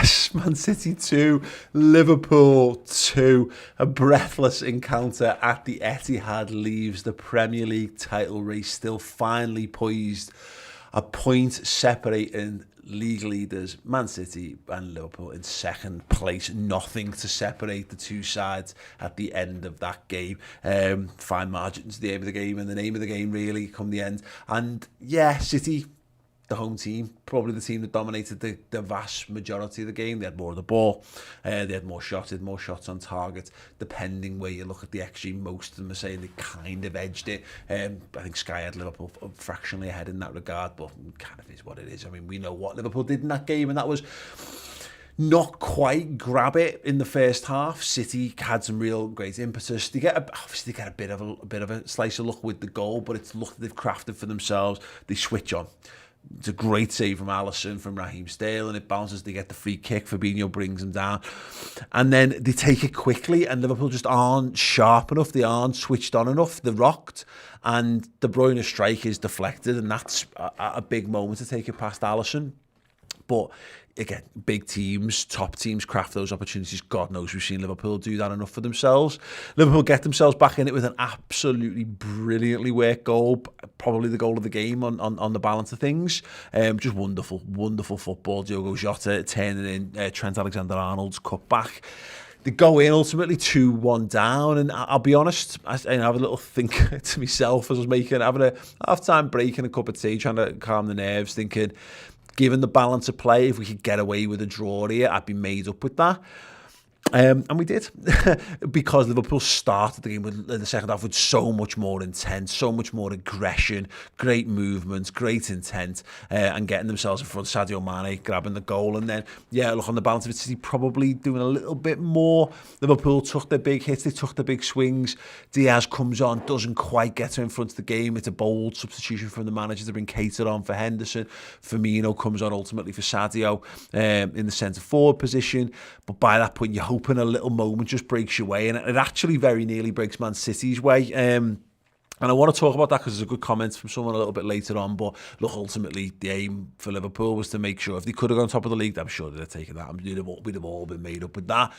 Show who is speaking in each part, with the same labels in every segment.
Speaker 1: Yes, Man City 2, Liverpool 2. A breathless encounter at the Etihad leaves the Premier League title race still finally poised. A point separating league leaders, Man City and Liverpool, in second place. Nothing to separate the two sides at the end of that game. Fine margins, the aim of the game, and the name of the game really come the end. And yeah, City, the home team, probably the team that dominated the vast majority of the game. They had more of the ball, they had more shots on target. Depending where you look at the XG, most of them are saying they kind of edged it. I think Sky had Liverpool fractionally ahead in that regard, but it kind of is what it is. I mean, we know what Liverpool did in that game, and that was not quite grab it in the first half. City had some real great impetus. They get a bit of a slice of luck with the goal, but it's luck they've crafted for themselves. They switch on. It's a great save from Alisson, from Raheem Sterling. It bounces, they get the free kick. Fabinho brings them down. And then they take it quickly, and Liverpool just aren't sharp enough. They aren't switched on enough. They're rocked. And the Bruyne strike is deflected, and that's a big moment to take it past Alisson. But again, big teams, top teams craft those opportunities. God knows we've seen Liverpool do that enough for themselves. Liverpool get themselves back in it with an absolutely brilliantly worked goal, probably the goal of the game on the balance of things. Just wonderful football. Diogo Jota turning in Trent Alexander-Arnold's cutback. They go in ultimately 2-1 down, and I'll be honest, I have a little think to myself as I was having a half-time break and a cup of tea, trying to calm the nerves, thinking, given the balance of play, if we could get away with a draw here, I'd be made up with that. And we did, because Liverpool started the game in the second half with so much more intent, so much more aggression, great movements, great intent, and getting themselves in front. Sadio Mane grabbing the goal, and then, yeah, look, on the balance of it, City probably doing a little bit more. Liverpool took their big hits, they took the big swings. Diaz comes on, doesn't quite get her in front of the game. It's a bold substitution from the manager to bring Keita on for Henderson. Firmino comes on ultimately for Sadio in the centre forward position, but by that point, you're hoping a little moment just breaks your way, and it actually very nearly breaks Man City's way. And I want to talk about that because there's a good comment from someone a little bit later on. But look, ultimately, the aim for Liverpool was to make sure if they could have gone top of the league, I'm sure they'd have taken that. We'd have all been made up with that.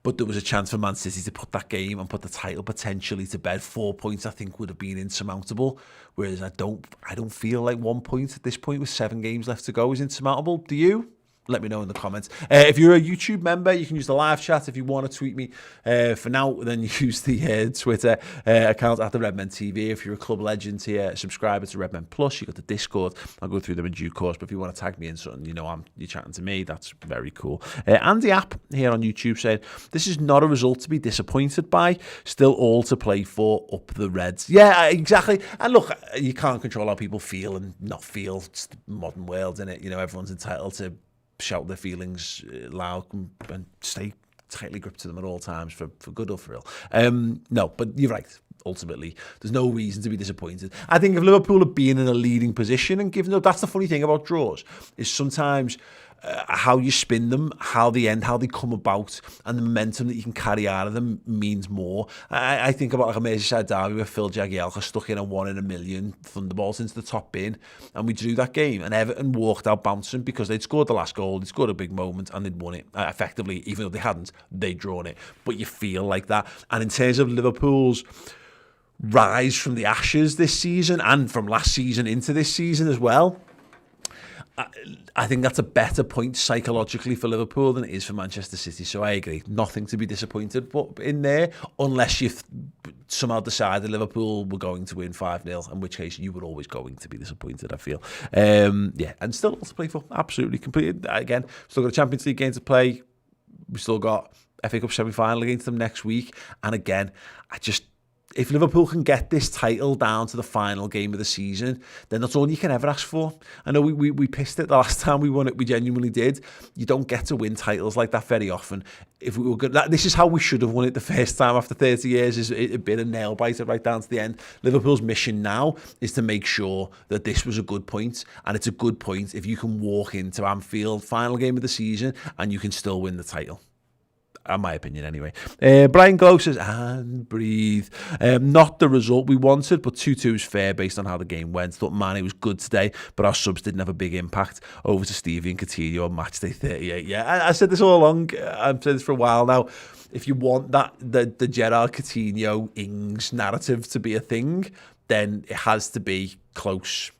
Speaker 1: But there was a chance for Man City to put that game and put the title potentially to bed. 4 points, I think, would have been insurmountable. Whereas I don't feel like 1 point at this point with 7 games left to go is insurmountable. Do you? Let me know in the comments. If you're a YouTube member, you can use the live chat. If you want to tweet me for now, then use the Twitter account at the Redmen TV. If you're a club legend here, subscribe to Redmen Plus. You got the Discord. I'll go through them in due course. But if you want to tag me in something, you're chatting to me. That's very cool. And the app here on YouTube saying, this is not a result to be disappointed by. Still all to play for. Up the Reds. Yeah, exactly. And look, you can't control how people feel and not feel. It's the modern world, isn't it? Everyone's entitled to shout their feelings loud and stay tightly gripped to them at all times for good or for ill. No, but you're right. Ultimately, there's no reason to be disappointed. I think if Liverpool had been in a leading position and given up, that's the funny thing about draws, is sometimes how you spin them, how they end, how they come about, and the momentum that you can carry out of them means more. I think about like a Merseyside derby where Phil Jagielka stuck in a 1 in a million thunderbolt into the top bin, and we drew that game, and Everton walked out bouncing because they'd scored the last goal, they'd scored a big moment, and they'd won it. Effectively, even though they hadn't, they'd drawn it. But you feel like that. And in terms of Liverpool's rise from the ashes this season, and from last season into this season as well, I think that's a better point psychologically for Liverpool than it is for Manchester City. So I agree, nothing to be disappointed but in there, unless you've somehow decided Liverpool were going to win 5-0, in which case you were always going to be disappointed, I feel. Yeah, and still to play for, absolutely completed. Again, still got a Champions League game to play. We still got FA Cup semi-final against them next week. And again, if Liverpool can get this title down to the final game of the season, then that's all you can ever ask for. I know we pissed it the last time we won it. We genuinely did. You don't get to win titles like that very often. If we were good, this is how we should have won it the first time after 30 years. Is it a bit of nail biter right down to the end. Liverpool's mission now is to make sure that this was a good point, and it's a good point if you can walk into Anfield, final game of the season, and you can still win the title. in my opinion anyway. Brian Glow says, and breathe. Not the result we wanted, but 2-2 is fair based on how the game went. Thought Mane was good today, but our subs didn't have a big impact. Over to Stevie and Coutinho on match day 38. Yeah, I said this all along. I've said this for a while now. If you want the Gerrard Coutinho Ings narrative to be a thing, then it has to be close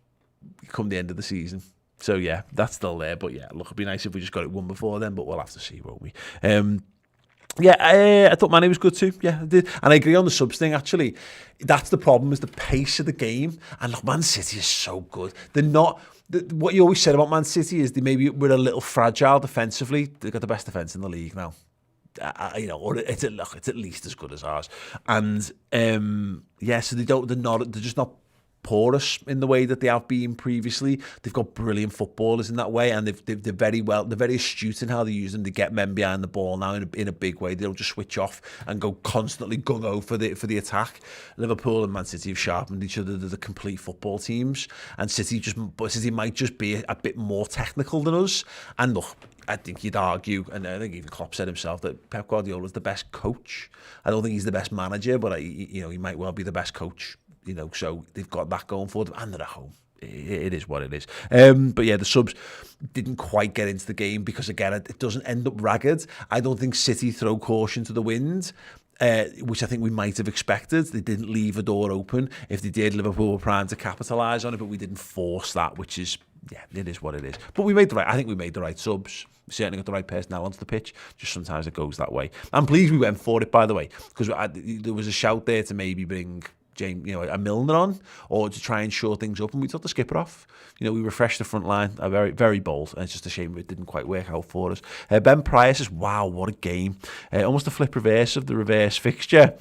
Speaker 1: come the end of the season. So yeah, that's still there. But yeah, look, it'd be nice if we just got it won before then, but we'll have to see, won't we? I thought Mane was good too. Yeah, I did. And I agree on the subs thing, actually. That's the problem, is the pace of the game. And look, Man City is so good. They're not... What you always said about Man City is they maybe were a little fragile defensively. They've got the best defence in the league now. Or it's at least as good as ours. And so they're just not porous in the way that they have been previously. They've got brilliant footballers in that way, and they're very astute in how they use them. They get men behind the ball now in a big way. They don't just switch off and go constantly gung-ho for the attack. Liverpool and Man City have sharpened each other. They're the complete football teams, and City might just be a bit more technical than us. And look, I think you'd argue, and I think even Klopp said himself, that Pep Guardiola is the best coach. I don't think he's the best manager, but he might well be the best coach. So they've got that going for them, and they're at home. It is what it is. But yeah, the subs didn't quite get into the game because, again, it doesn't end up ragged. I don't think City throw caution to the wind, which I think we might have expected. They didn't leave a door open. If they did, Liverpool were primed to capitalise on it, but we didn't force that, which is, yeah, it is what it is. But I think we made the right subs. We certainly got the right personnel onto the pitch. Just sometimes it goes that way. I'm pleased we went for it, by the way, because there was a shout there to maybe bring James, a Milner on, or to try and shore things up, and we took the skipper off. We refreshed the front line, very, very bold, and it's just a shame it didn't quite work out for us. Ben Pryor says, wow, what a game. Almost a flip reverse of the reverse fixture.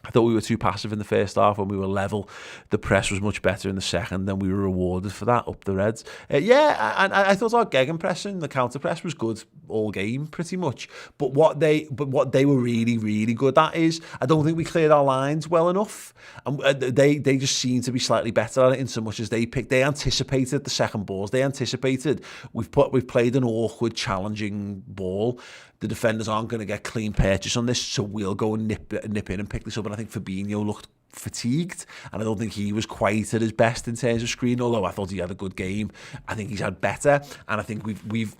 Speaker 1: I thought we were too passive in the first half when we were level. The press was much better in the second, then we were rewarded for that up the Reds. I thought our gegenpressing, the counter press, was good all game pretty much. But what they were really, really good at is, I don't think we cleared our lines well enough. And they just seemed to be slightly better at it, in so much as they anticipated the second balls. They anticipated we've played an awkward, challenging ball. The defenders aren't going to get clean purchase on this, so we'll go and nip in and pick this up. And I think Fabinho looked fatigued, and I don't think he was quite at his best in terms of screen, although I thought he had a good game. I think he's had better, and I think we've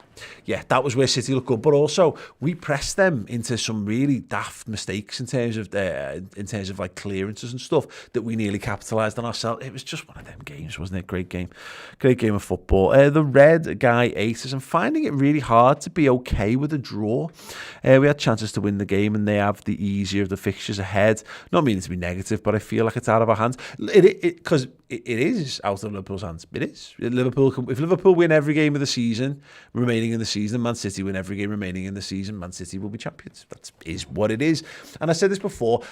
Speaker 1: that was where City looked good, but also we pressed them into some really daft mistakes in terms of like clearances and stuff that we nearly capitalised on ourselves. It was just one of them games, wasn't it? Great game of football. The red guy 8 says, I'm finding it really hard to be okay with a draw. We had chances to win the game, and they have the easier of the fixtures ahead. Not meaning to be negative, but I feel like it's out of our hands. Because it is out of Liverpool's hands. It is. If Liverpool win every game of the season, remaining in the season, Man City win every game remaining in the season, Man City will be champions. That is what it is. And I said this before,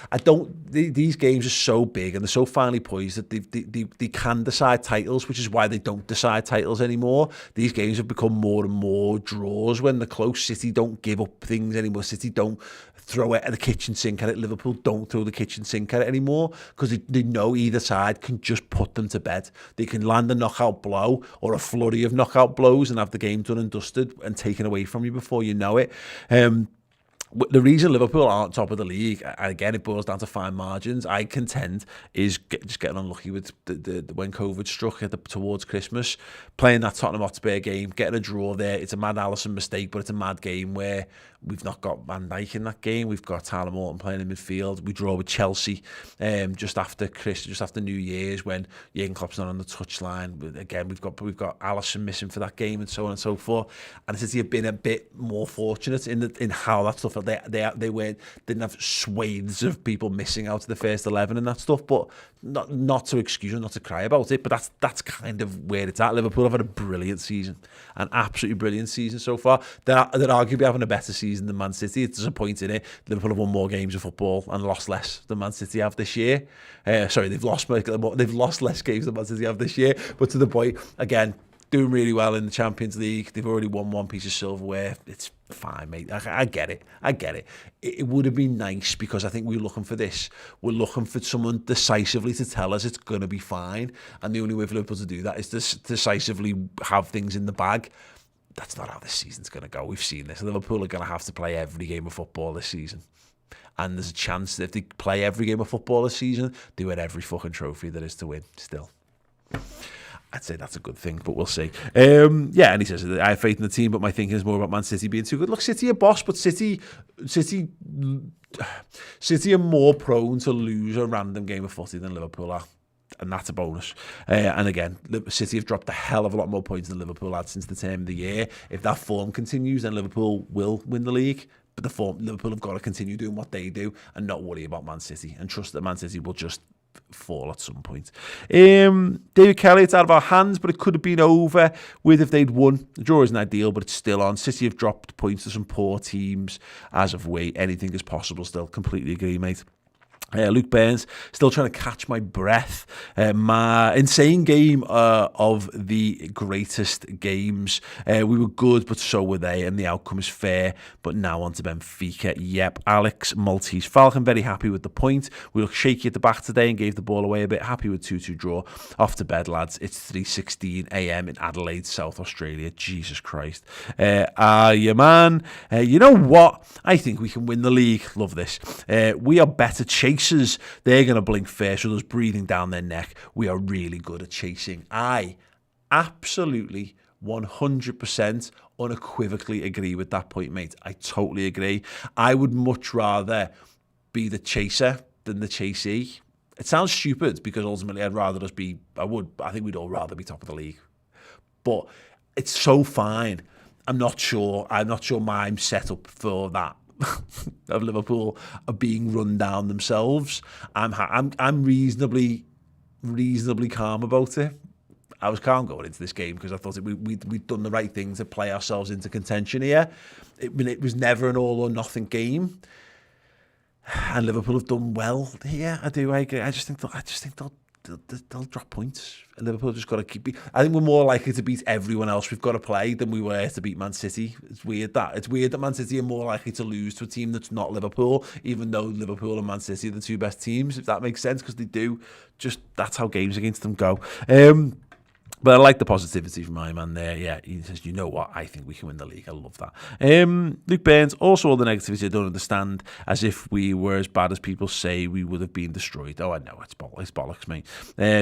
Speaker 1: these games are so big and they're so finely poised that they can decide titles, which is why they don't decide titles anymore. These games have become more and more draws when they're close. City don't give up things anymore. City don't throw it at the kitchen sink at it. Liverpool don't throw the kitchen sink at it anymore, because they know either side can just put them to bed. They can land a knockout blow or a flurry of knockout blows and have the game done and dusted and taken away from you before you know it. The reason Liverpool aren't top of the league, again, it boils down to fine margins, I contend, is just getting unlucky with the when COVID struck towards Christmas, playing that Tottenham Hotspur game, getting a draw there. It's a mad Alisson mistake, but it's a mad game where we've not got Van Dijk in that game. We've got Tyler Morton playing in midfield. We draw with Chelsea just after New Year's, when Jurgen Klopp's not on the touchline. Again, we've got Alisson missing for that game, and so on and so forth. And City have been a bit more fortunate in how that stuff. They didn't have swathes of people missing out of the first 11 and that stuff, but not to excuse them, not to cry about it. But that's kind of where it's at. Liverpool have had a brilliant season, an absolutely brilliant season so far. They're arguably having a better season than Man City. There's a point in it. Liverpool have won more games of football and lost less than Man City have this year. They've lost less games than Man City have this year. But to the point, again, doing really well in the Champions League. They've already won one piece of silverware. It's fine, mate. I get it. It would have been nice, because I think we're looking for this. We're looking for someone decisively to tell us it's going to be fine. And the only way for Liverpool to do that is to decisively have things in the bag. that's not how this season's going to go. We've seen this. Liverpool are going to have to play every game of football this season. And there's a chance that if they play every game of football this season, they win every fucking trophy there is to win still. I'd say that's a good thing, but we'll see. Yeah, and he says, I have faith in the team, but my thinking is more about Man City being too good. Look, City are boss, but City are more prone to lose a random game of footy than Liverpool are. And that's a bonus. And again, City have dropped a hell of a lot more points than Liverpool had since the turn of the year. If that form continues, then Liverpool will win the league. But Liverpool have got to continue doing what they do and not worry about Man City and trust that Man City will just fall at some point. David Kelly, it's out of our hands, but it could have been over with if they'd won. The draw isn't ideal, but it's still on. City have dropped points to some poor teams as of late. Anything is possible still. Completely agree, mate. Luke Burns, still trying to catch my breath. My insane game of the greatest games. We were good, but so were they, and the outcome is fair. But now on to Benfica. Yep, Alex Maltese Falcon, very happy with the point. We looked shaky at the back today and gave the ball away a bit. Happy with 2-2 draw. Off to bed, lads. It's 3:16 a.m. in Adelaide, South Australia. Jesus Christ. Yeah, man. You know what? I think we can win the league. Love this. We are better chasers. They're going to blink first with us breathing down their neck. We are really good at chasing. I absolutely 100% unequivocally agree with that point, mate. I totally agree. I would much rather be the chaser than the chasee. It sounds stupid because ultimately I think we'd all rather be top of the league. But it's so fine. I'm not sure I'm set up for that. Of Liverpool are being run down themselves. I'm reasonably calm about it. I was calm going into this game because I thought we'd done the right thing to play ourselves into contention here. It was never an all or nothing game, and Liverpool have done well here. I agree. I just think they'll drop points. And Liverpool just got to keep. I think we're more likely to beat everyone else we've got to play than we were to beat Man City. It's weird that Man City are more likely to lose to a team that's not Liverpool, even though Liverpool and Man City are the two best teams. If that makes sense, because they do. Just that's how games against them go. But I like the positivity from my man there. Yeah, he says, you know what? I think we can win the league. I love that. Luke Burns, also all the negativity I don't understand, as if we were as bad as people say we would have been destroyed. Oh, I know, it's bollocks, mate.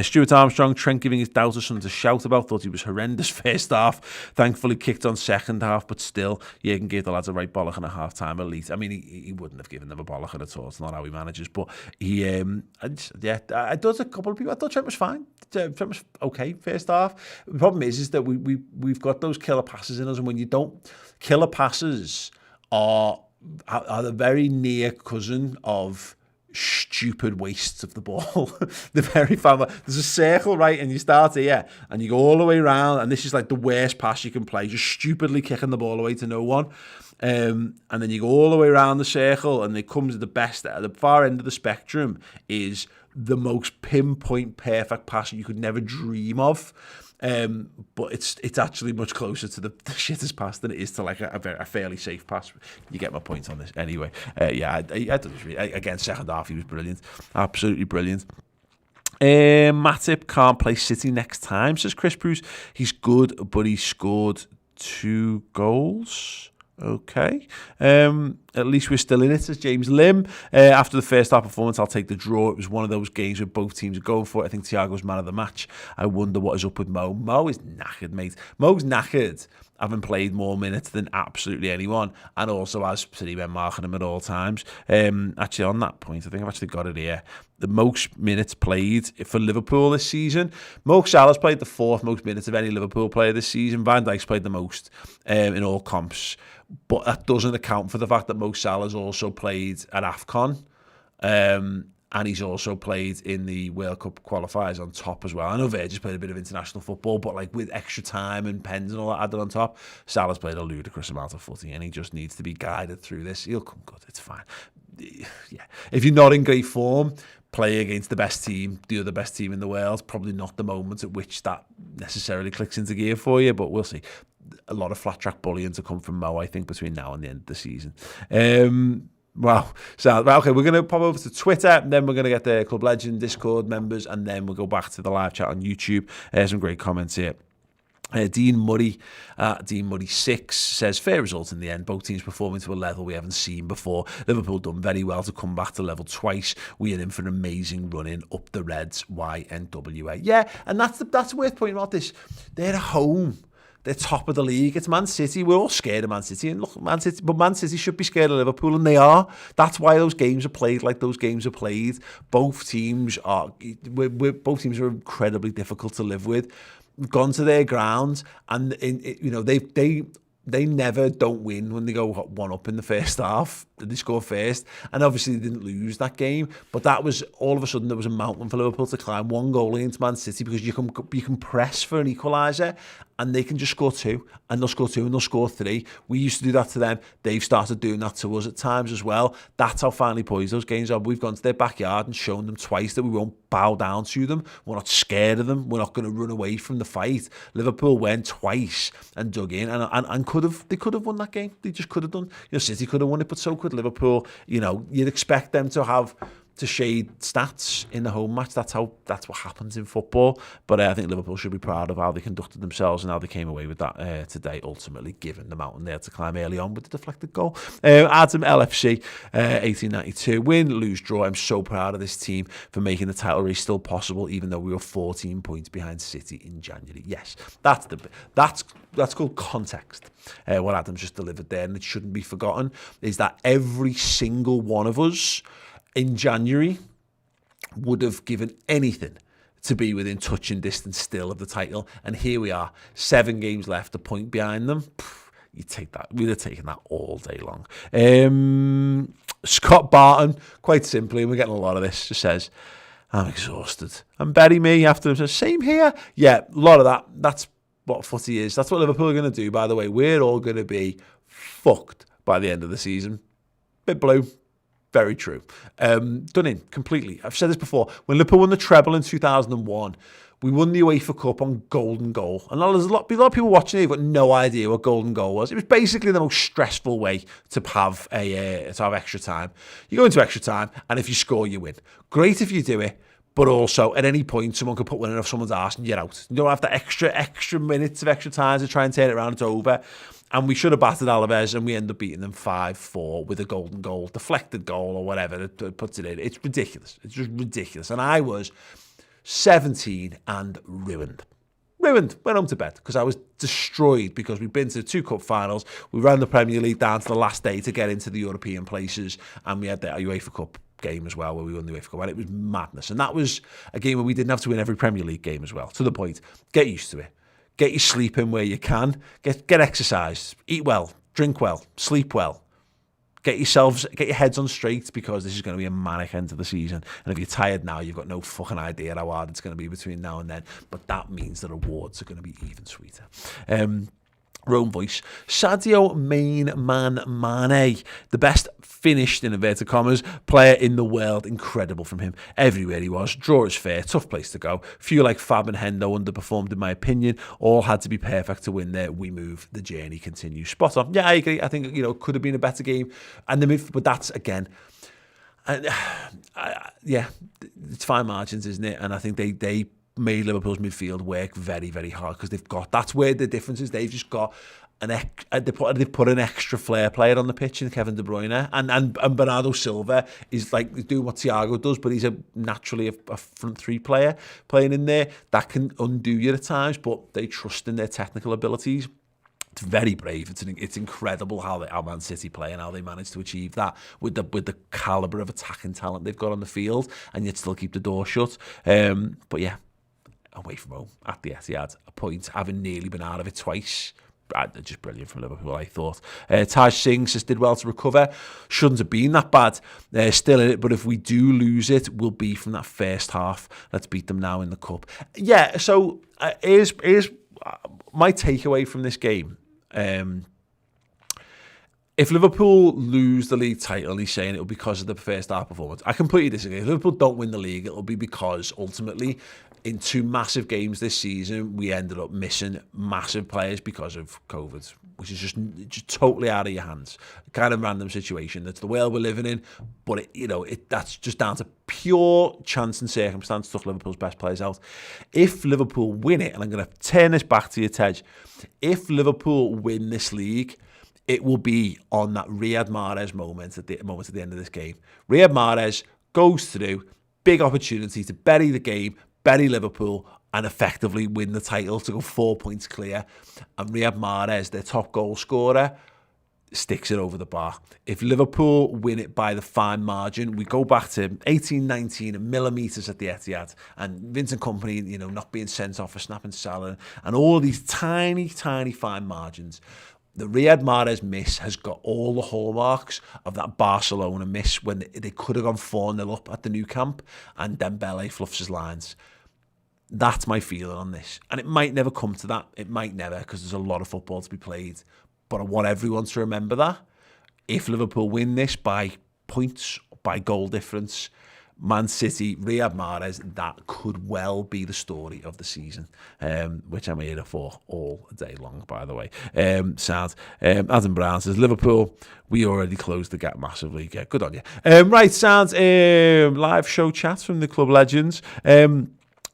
Speaker 1: Stuart Armstrong, Trent giving his doubters something to shout about, thought he was horrendous first half. Thankfully kicked on second half, but still, you can give the lads a right bollock and a half-time at least. I mean, he wouldn't have given them a bollock at all. It's not how he manages. But I does a couple of people. I thought Trent was fine. Trent was okay first half. The problem is that we've got those killer passes in us, and when you don't, killer passes are the very near cousin of stupid wastes of the ball. The very family. There's a circle, right, and you start here and you go all the way around, and this is like the worst pass you can play, just stupidly kicking the ball away to no one. And then you go all the way around the circle, and it comes to the best at the far end of the spectrum is the most pinpoint perfect pass you could never dream of. But it's actually much closer to the shittest pass than it is to like a fairly safe pass. You get my point on this anyway. I again, second half he was brilliant, absolutely brilliant. Matip can't play City next time, says Chris Bruce. He's good, but he scored 2 goals. Okay. At least we're still in it, says James Lim. After the first half performance, I'll take the draw. It was one of those games where both teams are going for it. I think Thiago's man of the match. I wonder what is up with Mo. Mo is knackered, mate. Mo's knackered, having played more minutes than absolutely anyone, and also has City men marking him at all times. Actually, on that point, I think I've actually got it here. The most minutes played for Liverpool this season. Mo Salah's played the 4th most minutes of any Liverpool player this season. Van Dijk's played the most in all comps. But that doesn't account for the fact that Mo Salah's also played at AFCON. And he's also played in the World Cup qualifiers on top as well. I know Virgil's played a bit of international football, but like with extra time and pens and all that added on top, Salah's played a ludicrous amount of footy, and he just needs to be guided through this. He'll come good. It's fine. Yeah. If you're not in great form, play against the best team, the other best team in the world. Probably not the moment at which that necessarily clicks into gear for you, but we'll see. A lot of flat track bullying to come from Mo, I think, between now and the end of the season. Wow. So, okay, we're going to pop over to Twitter, and then we're going to get the Club Legend Discord members, and then we'll go back to the live chat on YouTube. Some great comments here. Dean Murray 6 says, fair result in the end. Both teams performing to a level we haven't seen before. Liverpool done very well to come back to level twice. We are in for an amazing run-in up the Reds, YNWA. Yeah, and that's worth pointing out this. They're at home. They're top of the league. It's Man City. We're all scared of Man City. And look, Man City should be scared of Liverpool, and they are. That's why those games are played like those games are played. Both teams are incredibly difficult to live with. Gone to their ground, and they never don't win when they go 1-up in the first half. They score first, and obviously they didn't lose that game. But that was all of a sudden there was a mountain for Liverpool to climb. 1 goal into Man City, because you can press for an equaliser, and they can just score 2, and they'll score 2, and they'll score 3. We used to do that to them. They've started doing that to us at times as well. That's how finally poised those games are. We've gone to their backyard and shown them twice that we won't bow down to them. We're not scared of them. We're not going to run away from the fight. Liverpool went twice and dug in, and they could have won that game. They just could have done. City could have won it, but so could Liverpool. You'd expect them to shade stats in the home match. That's what happens in football. But I think Liverpool should be proud of how they conducted themselves and how they came away with that today, ultimately, given the mountain they had to climb early on with the deflected goal. Adam LFC, 1892. Win, lose, draw. I'm so proud of this team for making the title race still possible, even though we were 14 points behind City in January. Yes, that's called context. What Adam's just delivered there, and it shouldn't be forgotten, is that every single one of us in January would have given anything to be within touching distance still of the title. And here we are, 7 games left, a point behind them. You take that. We'd have taken that all day long. Scott Barton, quite simply, and we're getting a lot of this, just says, I'm exhausted. And Berry me after him says, same here. Yeah, a lot of that. That's what footy is. That's what Liverpool are going to do, by the way. We're all going to be fucked by the end of the season. Bit blue. Very true. Done in completely. I've said this before. When Liverpool won the treble in 2001, we won the UEFA Cup on golden goal. And there's a lot of people watching here who've got no idea what golden goal was. It was basically the most stressful way to have extra time. You go into extra time, and if you score, you win. Great if you do it. But also, at any point, someone could put one in off someone's arse and you're out. You don't have that extra minutes of extra time to try and turn it around. It's over. And we should have battered Alaves, and we end up beating them 5-4 with a golden goal, deflected goal or whatever that puts it in. It's ridiculous. It's just ridiculous. And I was 17 and ruined. Went home to bed because I was destroyed, because we've been to 2 cup finals. We ran the Premier League down to the last day to get into the European places, and we had the UEFA Cup game as well where we won the UEFA Cup, and it was madness. And that was a game where we didn't have to win every Premier League game as well. To the point, get used to it. Get your sleep in where you can. Get exercise. Eat well. Drink well. Sleep well. Get your heads on straight, because this is going to be a manic end to the season. And if you're tired now, you've got no fucking idea how hard it's going to be between now and then. But that means the rewards are going to be even sweeter. Rome voice. Sadio Mane, the best finished, in inverted commas, player in the world. Incredible from him. Everywhere he was. Draw is fair. Tough place to go. Few like Fab and Hendo underperformed, in my opinion. All had to be perfect to win there. We move. The journey continues. Spot on. Yeah, I agree. I think, could have been a better game. And but that's, again, it's fine margins, isn't it? And I think they made Liverpool's midfield work very, very hard, because that's where the difference is. They've just got they put an extra flair player on the pitch in Kevin De Bruyne, and Bernardo Silva is doing what Thiago does, but he's naturally a front 3 player playing in there. That can undo you at times, but they trust in their technical abilities. It's very brave. It's incredible how Man City play and how they manage to achieve that with the calibre of attacking talent they've got on the field, and yet still keep the door shut. But yeah, away from home at the Etihad, a point, having nearly been out of it twice. Just brilliant from Liverpool, I thought. Taj Singh says, did well to recover. Shouldn't have been that bad. Still in it, but if we do lose it, we'll be from that first half. Let's beat them now in the cup. Yeah, so here's my takeaway from this game. If Liverpool lose the league title, he's saying it'll be because of the first half performance. I completely disagree. If Liverpool don't win the league, it'll be because ultimately in 2 massive games this season, we ended up missing massive players because of COVID, which is just totally out of your hands. Kind of random situation. That's the world we're living in, but that's just down to pure chance and circumstance. Took Liverpool's best players out. If Liverpool win it, and I'm going to turn this back to you, Tej, if Liverpool win this league, it will be on that Riyad Mahrez moment at the end of this game. Riyad Mahrez goes through, big opportunity to bury the game, bury Liverpool, and effectively win the title to go 4 points clear. And Riyad Mahrez, their top goal scorer, sticks it over the bar. If Liverpool win it by the fine margin, we go back to 18-19 millimetres at the Etihad, and Vincent Kompany, not being sent off for snapping Salah, and all these tiny, tiny fine margins. The Riyad Mahrez miss has got all the hallmarks of that Barcelona miss when they could have gone 4-0 up at the new camp and Dembele fluffs his lines. That's my feeling on this. And it might never come to that. It might never, because there's a lot of football to be played. But I want everyone to remember that. If Liverpool win this by points, by goal difference, Man City, Riyad Mahrez, that could well be the story of the season, which I'm here for all day long, by the way. Sounds. Adam Brown says, Liverpool, we already closed the gap massively. Yeah, good on you. Right, sounds. Live show chats from the club legends.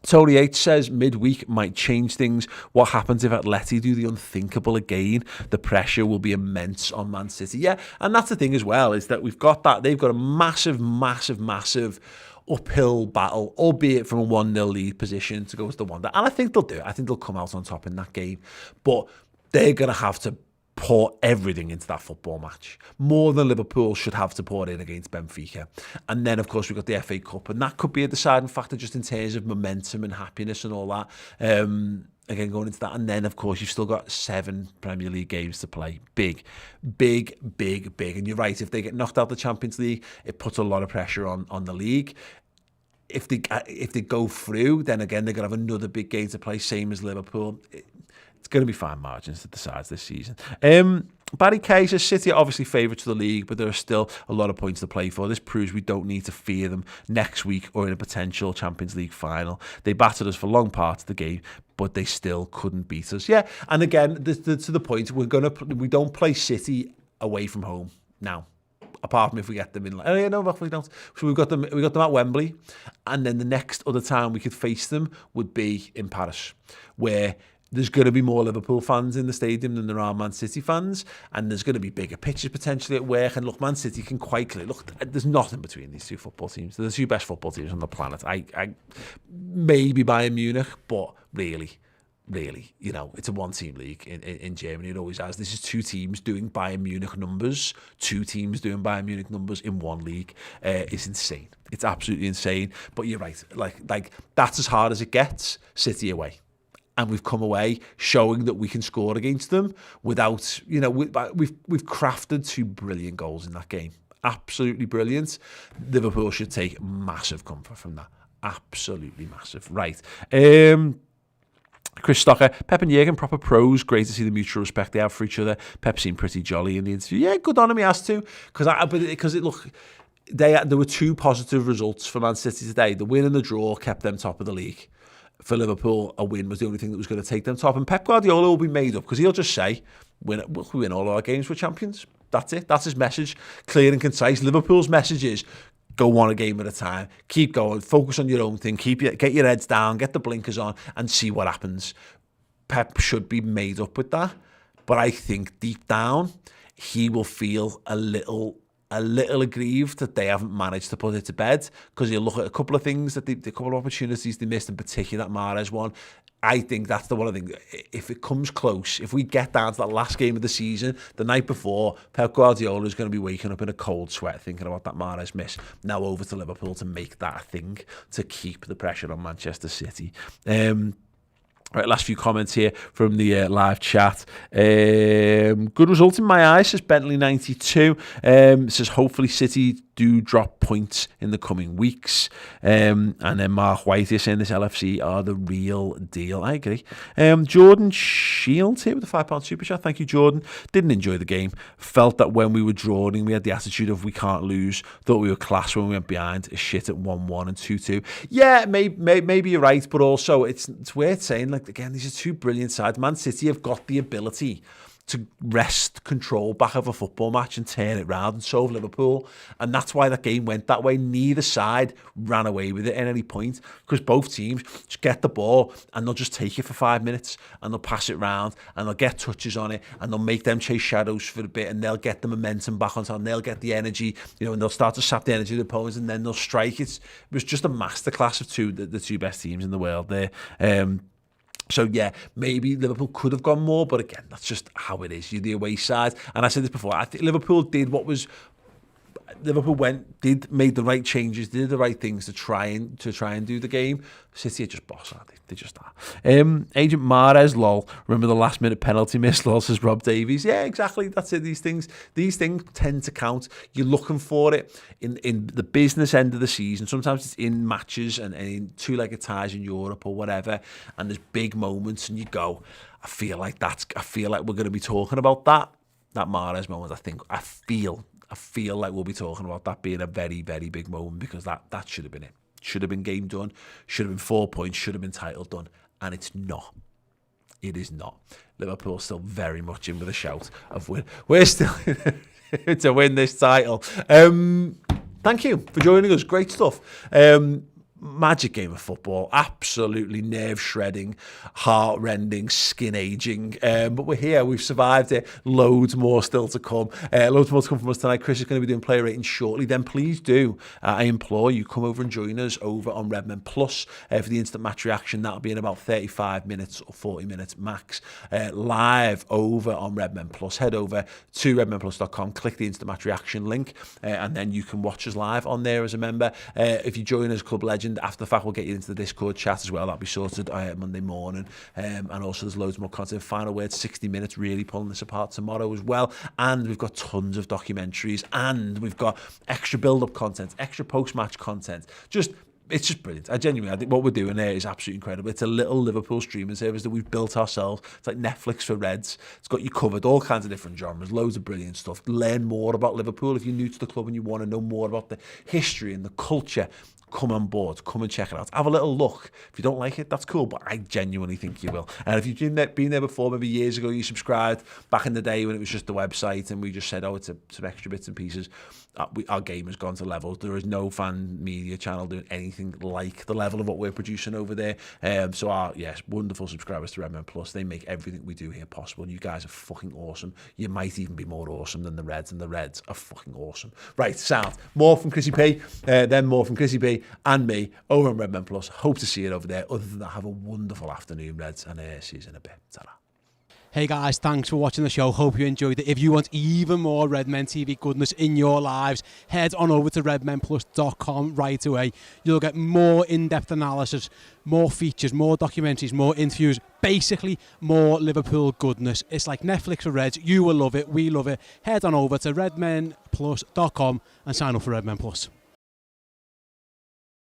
Speaker 1: Tony H says midweek might change things. What happens if Atleti do the unthinkable again? The pressure will be immense on Man City. Yeah, and that's the thing as well, is that we've got that. They've got a massive uphill battle, albeit from a 1-0 lead position to go to the 1. And I think they'll do it. I think they'll come out on top in that game. But they're going to have to pour everything into that football match. More than Liverpool should have to pour in against Benfica. And then, of course, we've got the FA Cup, and that could be a deciding factor just in terms of momentum and happiness and all that. Again, going into that. And then, of course, you've still got 7 Premier League games to play. Big. And you're right, if they get knocked out of the Champions League, it puts a lot of pressure on the league. If they go through, then again, they're going to have another big game to play, same as Liverpool. It's going to be fine margins that decides this season. Barry Kay says City are obviously favourites of the league, but there are still a lot of points to play for. This proves we don't need to fear them next week or in a potential Champions League final. They battered us for long parts of the game, but they still couldn't beat us. Yeah, and again, to the point, we don't play City away from home now. Apart from if we get them in, we don't. So we got them at Wembley, and then the next other time we could face them would be in Paris, where there's going to be more Liverpool fans in the stadium than there are Man City fans, and there's going to be bigger pitches potentially at work. And look, Man City can quite clearly there's nothing between these two football teams. They're the 2 best football teams on the planet. I maybe Bayern Munich, but really, it's a 1-team league in Germany. It always has. This is 2 teams doing Bayern Munich numbers. 2 teams doing Bayern Munich numbers in 1 league. It's insane. It's absolutely insane. But you're right. Like that's as hard as it gets. City away. And we've come away showing that we can score against them without, we've crafted 2 brilliant goals in that game. Absolutely brilliant. Liverpool should take massive comfort from that. Absolutely massive. Right. Chris Stocker, Pep and Jurgen, proper pros. Great to see the mutual respect they have for each other. Pep seemed pretty jolly in the interview. Yeah, good on him, he has to. There were 2 positive results for Man City today. The win and the draw kept them top of the league. For Liverpool, a win was the only thing that was going to take them top. And Pep Guardiola will be made up because he'll just say, we win all our games, we're champions. That's it. That's his message. Clear and concise. Liverpool's message is, go 1 a game at a time. Keep going. Focus on your own thing. Get your heads down. Get the blinkers on and see what happens. Pep should be made up with that. But I think deep down, he will feel a little aggrieved that they haven't managed to put it to bed, because you look at a couple of things a couple of opportunities they missed, in particular that Mahrez one. I think that's the one thing. If it comes close, if we get down to that last game of the season, the night before, Pep Guardiola is going to be waking up in a cold sweat thinking about that Mahrez miss. Now over to Liverpool to make that a thing, to keep the pressure on Manchester City. Right, last few comments here from the live chat. Good result in my eyes, says Bentley92. Says hopefully City do drop points in the coming weeks. And then Mark White is saying this LFC are the real deal. I agree. Jordan Shields here with the £5 super chat. Thank you, Jordan. Didn't enjoy the game. Felt that when we were drawing, we had the attitude of we can't lose. Thought we were class when we went behind. A shit at 1-1 and 2-2. Yeah, maybe you're right, but also it's worth saying, like, again, these are two brilliant sides. Man City have got the ability to wrest control back of a football match and turn it round, and so have Liverpool. And that's why that game went that way. Neither side ran away with it at any point, because both teams just get the ball and they'll just take it for 5 minutes and they'll pass it round and they'll get touches on it and they'll make them chase shadows for a bit and they'll get the momentum back on top and they'll get the energy, and they'll start to sap the energy of the opponents and then they'll strike. It was just a masterclass of the two best teams in the world there. So, yeah, maybe Liverpool could have gone more, but again, that's just how it is. You're the away side. And I said this before, I think Liverpool did what was... Liverpool made the right changes, did the right things to try and do the game. City are just boss, aren't they? They just are. Agent Mahrez, lol. Remember the last minute penalty miss, lol, says Rob Davies. Yeah, exactly. That's it. These things tend to count. You're looking for it in the business end of the season. Sometimes it's in matches and in two-legged ties in Europe or whatever, and there's big moments and you go, I feel like we're going to be talking about that Mahrez moment. I feel like we'll be talking about that being a very, very big moment, because that should have been it. Should have been game done. Should have been 4 points. Should have been title done. And it's not. It is not. Liverpool's still very much in with a shout of win. We're still to win this title. Thank you for joining us. Great stuff. Magic game of football, absolutely nerve-shredding, heart-rending, skin-aging, but we're here, we've survived it. Loads more still to come. Loads more to come from us tonight. Chris is going to be doing player ratings shortly. Then please do, I implore you, come over and join us over on Redmen Plus for the instant match reaction. That'll be in about 35 minutes or 40 minutes max, live over on Redmen Plus. Head over to redmenplus.com, click the instant match reaction link, and then you can watch us live on there as a member. If you join us, Club Legend, after the fact, we'll get you into the Discord chat as well. That'll be sorted Monday morning. And also there's loads more content. Final word, 60 minutes, really pulling this apart tomorrow as well. And we've got tons of documentaries, and we've got extra build-up content, extra post-match content. It's just brilliant. I think what we're doing there is absolutely incredible. It's a little Liverpool streaming service that we've built ourselves. It's like Netflix for Reds. It's got you covered, all kinds of different genres, loads of brilliant stuff. Learn more about Liverpool if you're new to the club and you want to know more about the history and the culture. Come on board, come and check it out. Have a little look. If you don't like it, that's cool, but I genuinely think you will. And if you've been there before, maybe years ago, you subscribed back in the day when it was just the website and we just said, it's some extra bits and pieces. Our game has gone to levels. There is no fan media channel doing anything like the level of what we're producing over there. So our, wonderful subscribers to Redmen Plus, they make everything we do here possible. You guys are fucking awesome. You might even be more awesome than the Reds, and the Reds are fucking awesome. Right, sound. More from Chrissy P, then more from Chrissy B and me over on Redmen Plus. Hope to see you over there. Other than that, have a wonderful afternoon, Reds, and see you in a bit. Ta-ra.
Speaker 2: Hey guys, thanks for watching the show. Hope you enjoyed it. If you want even more Redmen TV goodness in your lives, head on over to redmenplus.com right away. You'll get more in-depth analysis, more features, more documentaries, more interviews, basically more Liverpool goodness. It's like Netflix for Reds. You will love it. We love it. Head on over to redmenplus.com and sign up for Redmen Plus.